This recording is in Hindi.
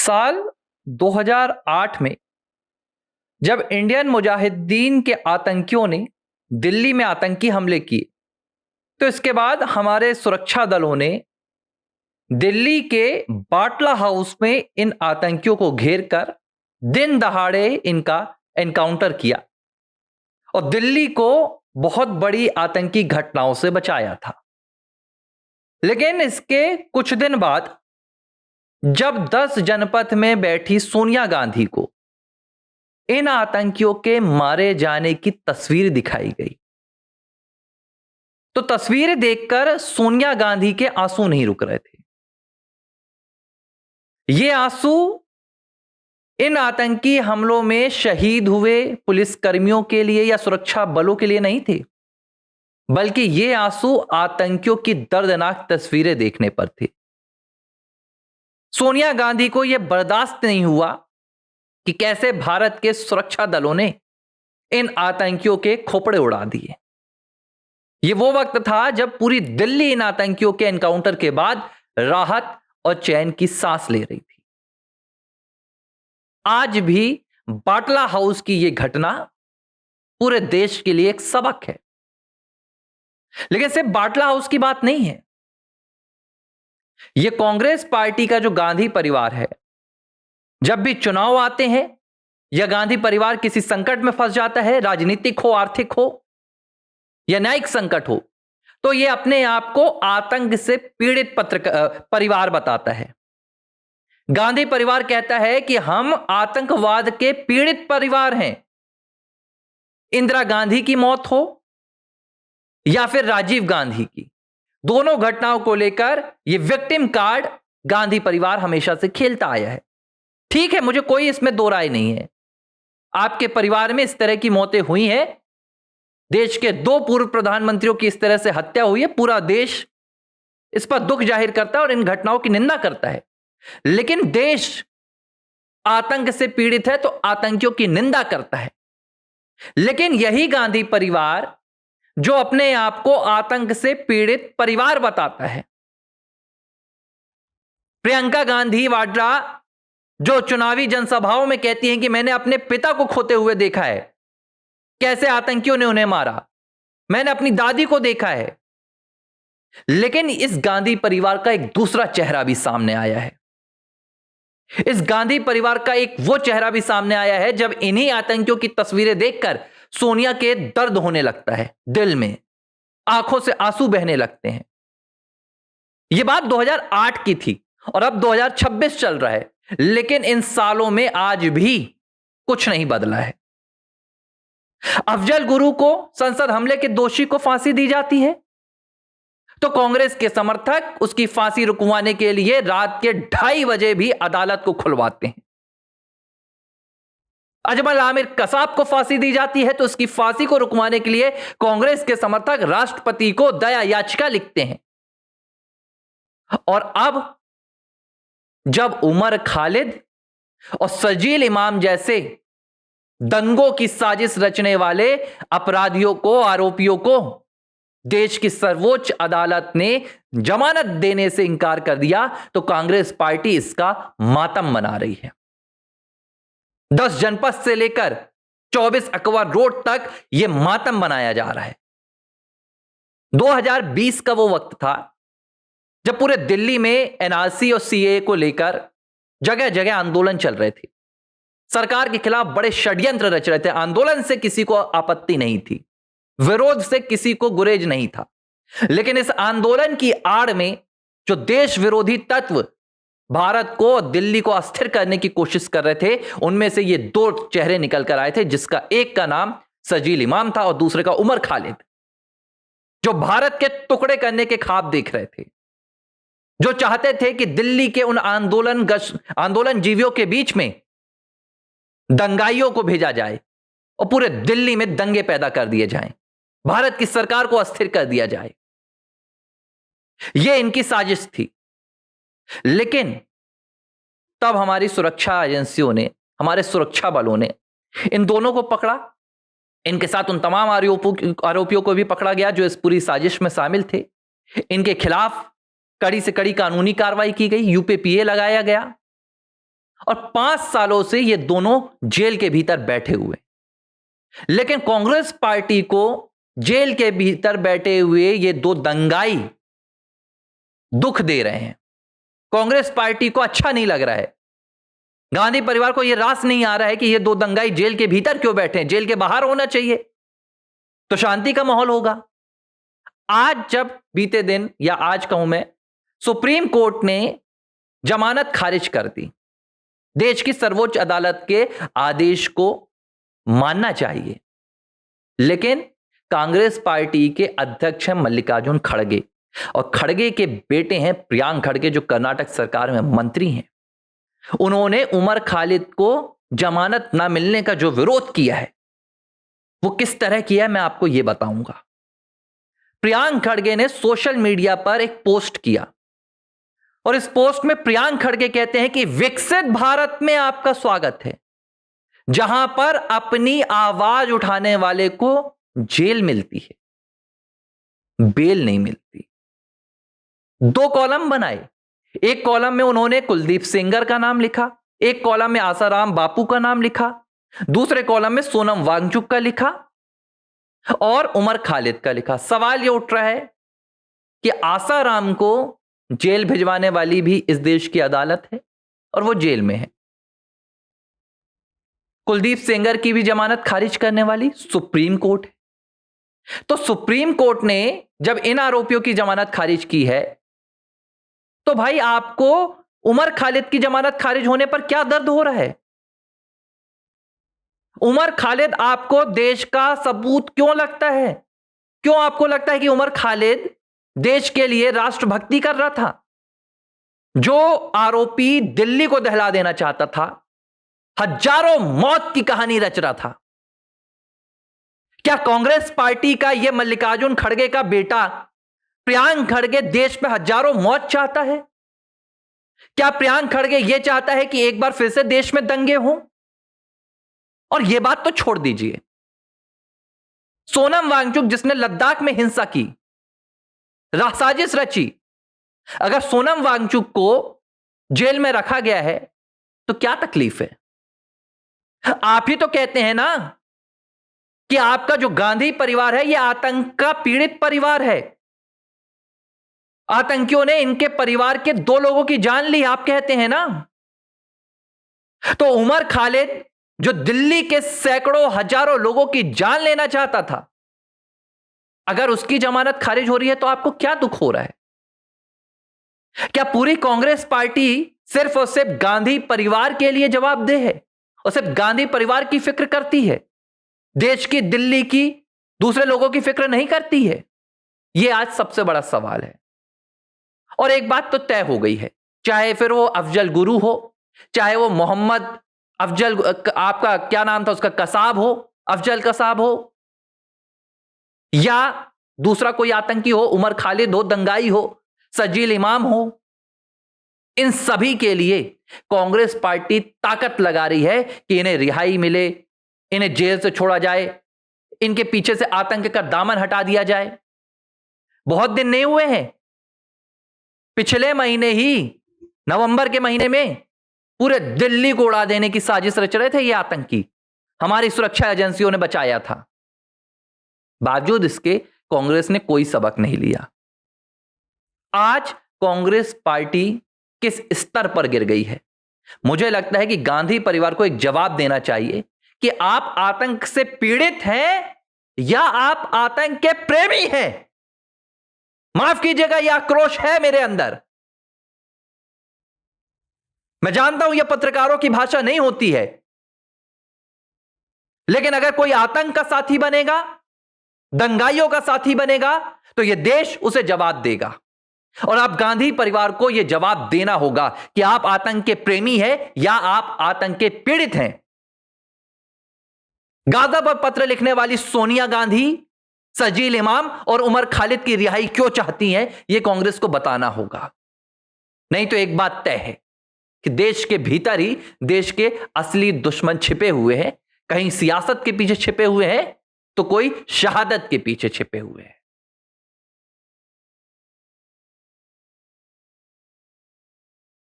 साल 2008 में जब इंडियन मुजाहिदीन के आतंकियों ने दिल्ली में आतंकी हमले किए, तो इसके बाद हमारे सुरक्षा दलों ने दिल्ली के बाटला हाउस में इन आतंकियों को घेर कर दिन दहाड़े इनका एनकाउंटर किया और दिल्ली को बहुत बड़ी आतंकी घटनाओं से बचाया था। लेकिन इसके कुछ दिन बाद जब 10 जनपथ में बैठी सोनिया गांधी को इन आतंकियों के मारे जाने की तस्वीर दिखाई गई, तो तस्वीर देखकर सोनिया गांधी के आंसू नहीं रुक रहे थे। ये आंसू इन आतंकी हमलों में शहीद हुए पुलिसकर्मियों के लिए या सुरक्षा बलों के लिए नहीं थे, बल्कि ये आंसू आतंकियों की दर्दनाक तस्वीरें देखने पर थे। सोनिया गांधी को यह बर्दाश्त नहीं हुआ कि कैसे भारत के सुरक्षा दलों ने इन आतंकियों के खोपड़े उड़ा दिए। यह वो वक्त था जब पूरी दिल्ली इन आतंकियों के एनकाउंटर के बाद राहत और चैन की सांस ले रही थी। आज भी बाटला हाउस की यह घटना पूरे देश के लिए एक सबक है। लेकिन सिर्फ बाटला हाउस की बात नहीं है। यह कांग्रेस पार्टी का जो गांधी परिवार है, जब भी चुनाव आते हैं या गांधी परिवार किसी संकट में फंस जाता है, राजनीतिक हो, आर्थिक हो या न्यायिक संकट हो, तो यह अपने आप को आतंक से पीड़ित परिवार बताता है। गांधी परिवार कहता है कि हम आतंकवाद के पीड़ित परिवार हैं। इंदिरा गांधी की मौत हो या फिर राजीव गांधी की, दोनों घटनाओं को लेकर यह विक्टिम कार्ड गांधी परिवार हमेशा से खेलता आया है। ठीक है, मुझे कोई इसमें दो राय नहीं है। आपके परिवार में इस तरह की मौतें हुई हैं, देश के 2 पूर्व प्रधानमंत्रियों की इस तरह से हत्या हुई है, पूरा देश इस पर दुख जाहिर करता है और इन घटनाओं की निंदा करता है। लेकिन देश आतंक से पीड़ित है तो आतंकियों की निंदा करता है। लेकिन यही गांधी परिवार जो अपने आप को आतंक से पीड़ित परिवार बताता है, प्रियंका गांधी वाड्रा जो चुनावी जनसभाओं में कहती हैं कि मैंने अपने पिता को खोते हुए देखा है, कैसे आतंकियों ने उन्हें मारा, मैंने अपनी दादी को देखा है। लेकिन इस गांधी परिवार का एक दूसरा चेहरा भी सामने आया है। इस गांधी परिवार का एक वो चेहरा भी सामने आया है जब इन्हीं आतंकियों की तस्वीरें देखकर सोनिया के दर्द होने लगता है, दिल में आंखों से आंसू बहने लगते हैं। यह बात 2008 की थी और अब 2026 चल रहा है, लेकिन इन सालों में आज भी कुछ नहीं बदला है। अफजल गुरु को संसद हमले के दोषी को फांसी दी जाती है तो कांग्रेस के समर्थक उसकी फांसी रुकवाने के लिए रात के 2:30 बजे भी अदालत को खुलवाते हैं। अजमल आमिर कसाब को फांसी दी जाती है तो उसकी फांसी को रुकवाने के लिए कांग्रेस के समर्थक राष्ट्रपति को दया याचिका लिखते हैं। और अब जब उमर खालिद और सजील इमाम जैसे दंगों की साजिश रचने वाले अपराधियों को, आरोपियों को देश की सर्वोच्च अदालत ने जमानत देने से इंकार कर दिया, तो कांग्रेस पार्टी इसका मातम मना रही है। 10 जनपद से लेकर 24 अकबर रोड तक यह मातम मनाया जा रहा है। 2020 का वो वक्त था जब पूरे दिल्ली में एनआरसी और सीएए को लेकर जगह जगह आंदोलन चल रहे थे। सरकार के खिलाफ बड़े षड्यंत्र रच रहे थे। आंदोलन से किसी को आपत्ति नहीं थी, विरोध से किसी को गुरेज नहीं था। लेकिन इस आंदोलन की आड़ में जो देश विरोधी तत्व भारत को, दिल्ली को अस्थिर करने की कोशिश कर रहे थे, उनमें से ये 2 चेहरे निकल कर आए थे, जिसका एक का नाम सजील इमाम था और दूसरे का उमर खालिद, जो भारत के टुकड़े करने के ख्वाब देख रहे थे, जो चाहते थे कि दिल्ली के उन आंदोलन जीवियों के बीच में दंगाइयों को भेजा जाए और पूरे दिल्ली में दंगे पैदा कर दिए जाएं, भारत की सरकार को अस्थिर कर दिया जाए। यह इनकी साजिश थी। लेकिन तब हमारी सुरक्षा एजेंसियों ने, हमारे सुरक्षा बलों ने इन दोनों को पकड़ा। इनके साथ उन तमाम आरोपियों को भी पकड़ा गया जो इस पूरी साजिश में शामिल थे। इनके खिलाफ कड़ी से कड़ी कानूनी कार्रवाई की गई, यूपीपीए लगाया गया और 5 सालों से ये दोनों जेल के भीतर बैठे हुए। लेकिन कांग्रेस पार्टी को जेल के भीतर बैठे हुए ये दो दंगाई दुख दे रहे हैं। कांग्रेस पार्टी को अच्छा नहीं लग रहा है, गांधी परिवार को यह रास नहीं आ रहा है कि ये दो दंगाई जेल के भीतर क्यों बैठे हैं, जेल के बाहर होना चाहिए तो शांति का माहौल होगा। आज जब बीते दिन या आज कहूं मैं, सुप्रीम कोर्ट ने जमानत खारिज कर दी, देश की सर्वोच्च अदालत के आदेश को मानना चाहिए, लेकिन कांग्रेस पार्टी के अध्यक्ष हैं मल्लिकार्जुन खड़गे और खड़गे के बेटे हैं प्रियांक खड़गे जो कर्नाटक सरकार में मंत्री हैं। उन्होंने उमर खालिद को जमानत ना मिलने का जो विरोध किया है वो किस तरह किया है मैं आपको यह बताऊंगा। प्रियांक खड़गे ने सोशल मीडिया पर एक पोस्ट किया और इस पोस्ट में प्रियांक खड़गे कहते हैं कि विकसित भारत में आपका स्वागत है, जहां पर अपनी आवाज उठाने वाले को जेल मिलती है, बेल नहीं मिलती। 2 कॉलम बनाए, एक कॉलम में उन्होंने कुलदीप सेंगर का नाम लिखा, एक कॉलम में आसाराम बापू का नाम लिखा, दूसरे कॉलम में सोनम वांगचुक का लिखा और उमर खालिद का लिखा। सवाल यह उठ रहा है कि आसाराम को जेल भिजवाने वाली भी इस देश की अदालत है और वो जेल में है। कुलदीप सेंगर की भी जमानत खारिज करने वाली सुप्रीम कोर्ट है। तो सुप्रीम कोर्ट ने जब इन आरोपियों की जमानत खारिज की है तो भाई आपको उमर खालिद की जमानत खारिज होने पर क्या दर्द हो रहा है? उमर खालिद आपको देश का सबूत क्यों लगता है? क्यों आपको लगता है कि उमर खालिद देश के लिए राष्ट्रभक्ति कर रहा था? जो आरोपी दिल्ली को दहला देना चाहता था, हजारों मौत की कहानी रच रहा था, क्या कांग्रेस पार्टी का यह मल्लिकार्जुन खड़गे का बेटा प्रियांक खड़गे देश में हजारों मौत चाहता है? क्या प्रियांक खड़गे यह चाहता है कि एक बार फिर से देश में दंगे हों? और यह बात तो छोड़ दीजिए, सोनम वांगचुक जिसने लद्दाख में हिंसा की, साजिश रची, अगर सोनम वांगचुक को जेल में रखा गया है तो क्या तकलीफ है? आप ही तो कहते हैं ना कि आपका जो गांधी परिवार है यह आतंक का पीड़ित परिवार है, आतंकियों ने इनके परिवार के 2 लोगों की जान ली, आप कहते हैं ना। तो उमर खालिद जो दिल्ली के सैकड़ों हजारों लोगों की जान लेना चाहता था, अगर उसकी जमानत खारिज हो रही है तो आपको क्या दुख हो रहा है? क्या पूरी कांग्रेस पार्टी सिर्फ और सिर्फ गांधी परिवार के लिए जवाबदेह है और सिर्फ गांधी परिवार की फिक्र करती है, देश की, दिल्ली की, दूसरे लोगों की फिक्र नहीं करती है? यह आज सबसे बड़ा सवाल है। और एक बात तो तय हो गई है, चाहे फिर वो अफजल गुरु हो, चाहे वो मोहम्मद अफजल, आपका क्या नाम था उसका, कसाब हो, अफजल कसाब हो, या दूसरा कोई आतंकी हो, उमर खालिद हो, दंगाई हो, सजील इमाम हो, इन सभी के लिए कांग्रेस पार्टी ताकत लगा रही है कि इन्हें रिहाई मिले, इन्हें जेल से छोड़ा जाए, इनके पीछे से आतंक का दामन हटा दिया जाए। बहुत दिन नहीं हुए हैं, पिछले महीने ही नवंबर के महीने में पूरे दिल्ली को उड़ा देने की साजिश रच रहे थे ये आतंकी, हमारी सुरक्षा एजेंसियों ने बचाया था। बावजूद इसके कांग्रेस ने कोई सबक नहीं लिया। आज कांग्रेस पार्टी किस स्तर पर गिर गई है? मुझे लगता है कि गांधी परिवार को एक जवाब देना चाहिए कि आप आतंक से पीड़ित हैं या आप आतंक के प्रेमी हैं। माफ कीजिएगा, यह आक्रोश है मेरे अंदर। मैं जानता हूं यह पत्रकारों की भाषा नहीं होती है, लेकिन अगर कोई आतंक का साथी बनेगा, दंगाइयों का साथी बनेगा, तो यह देश उसे जवाब देगा। और आप गांधी परिवार को यह जवाब देना होगा कि आप आतंक के प्रेमी हैं या आप आतंक के पीड़ित हैं। गाजा पर पत्र लिखने वाली सोनिया गांधी, सजील इमाम और उमर खालिद की रिहाई क्यों चाहती हैं, यह कांग्रेस को बताना होगा। नहीं तो एक बात तय है कि देश के भीतर ही देश के असली दुश्मन छिपे हुए हैं, कहीं सियासत के पीछे छिपे हुए हैं तो कोई शहादत के पीछे छिपे हुए हैं।